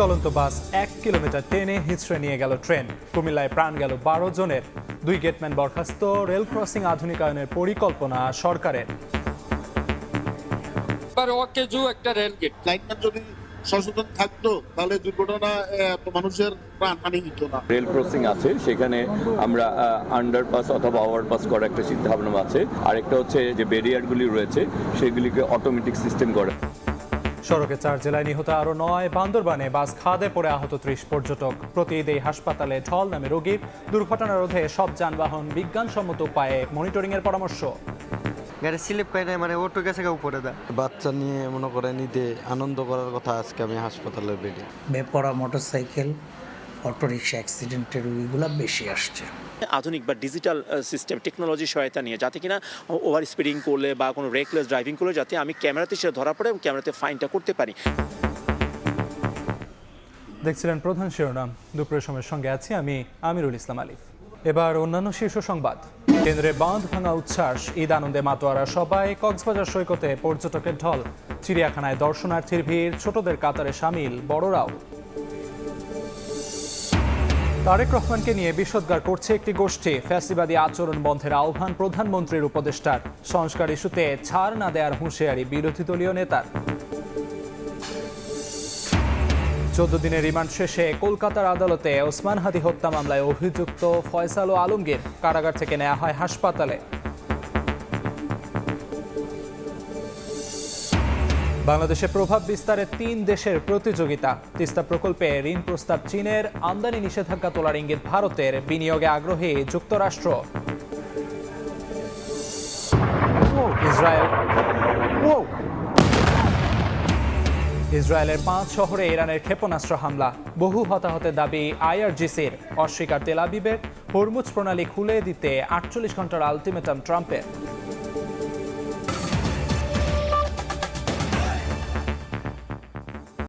চলন্ত বাস 1 কিলোমিটার টেনে হিঁচড়ে নিয়ে গেল ট্রেন। কুমিল্লায় প্রাণ গেল 12 জনের। 2 গেটম্যান বরখাস্ত। রেল ক্রসিং আধুনিকায়নের পরিকল্পনা সরকারের। একটা রেল গেট লাইনম্যান যদি সচেতন থাকতো তাহলে দুর্ঘটনা মানুষের প্রাণহানি হতো না। রেল ক্রসিং আছে, সেখানে আমরা আন্ডারপাস অথবা ওভারপাস করার একটা চিন্তা ভাবনা আছে। আরেকটা হচ্ছে যে ব্যারিয়ারগুলি রয়েছে সেগুলিকে অটোমেটিক সিস্টেম করে। সড়কে 4 জেলায় নিহত আরো 9। বান্দরবানে বাস খাদে পড়ে আহত 30 পর্যটক। প্রতি ঈদে হাসপাতালে ঢল নামে রোগী। দুর্ঘটনা রোধে সব যানবাহন বিজ্ঞানসম্মত উপায়ে মনিটরিং এর পরামর্শ। গাড়ি স্লিপ করে না, মানে অটো গেছে উপরে দেয়। বাচ্চা নিয়ে মনে করেন ঈদে আনন্দ করার কথা, আজকে আমি হাসপাতালের বেডে। বেপরা মোটরসাইকেল, অটোরিকশা অ্যাক্সিডেন্টের রোগীগুলো বেশি আসছে। আধুনিক বা ডিজিটাল সিস্টেম টেকনোলজি সহায়তা নিয়ে যাতে কিনা ওভার স্পিডিং করলে বা কোনো রেকলেস ড্রাইভিং করলে যাতে আমি ক্যামেরাতে সেটা ধরা পড়ে এবং ক্যামেরাতে ফাইনটা করতে পারি। দেখছিলেন প্রধান শিরোনাম। দুপুরের সময়ের সঙ্গে আছি আমি আমিরুল ইসলাম আলিফ। এবার অন্যান্য শীর্ষ সংবাদ। কেন্দ্রে বাঁধ ভাঙা উচ্ছ্বাস, ঈদ আনন্দে মাতোয়ারা সবাই। কক্সবাজার সৈকতে পর্যটকের ঢল। চিড়িয়াখানায় দর্শনার্থীর ভিড়, ছোটদের কাতারে সামিল বড়রাও। তারেক রহমানকে নিয়ে বিষোদ্গার করছে একটি গোষ্ঠী। ফ্যাসিবাদী আচরণ বন্ধের আহ্বান প্রধানমন্ত্রীর উপদেষ্টার। সংস্কার ইস্যুতে ছাড় না দেওয়ার হুঁশিয়ারি বিরোধী দলীয় নেতার। 14 দিনের রিমান্ড শেষে কলকাতার আদালতে ওসমান হাদি হত্যা মামলায় অভিযুক্ত ফয়সাল ও আলমগীর কারাগার থেকে নেওয়া হয় হাসপাতালে। বাংলাদেশে প্রভাব বিস্তারে 3 দেশের প্রতিযোগিতা। তিস্তা প্রকল্পে ঋণ প্রস্তাব চীনের। আমদানি নিষেধাজ্ঞা তোলার ইঙ্গিত ভারতের। বিনিয়োগে আগ্রহী যুক্তরাষ্ট্র। ইসরায়েলের 5 শহরে ইরানের ক্ষেপণাস্ত্র হামলা। বহু হতাহতের দাবি IRGC-র। অস্বীকার তেল আবিবের। হরমুজ প্রণালী খুলে দিতে 48 ঘন্টার আলটিমেটাম ট্রাম্পের।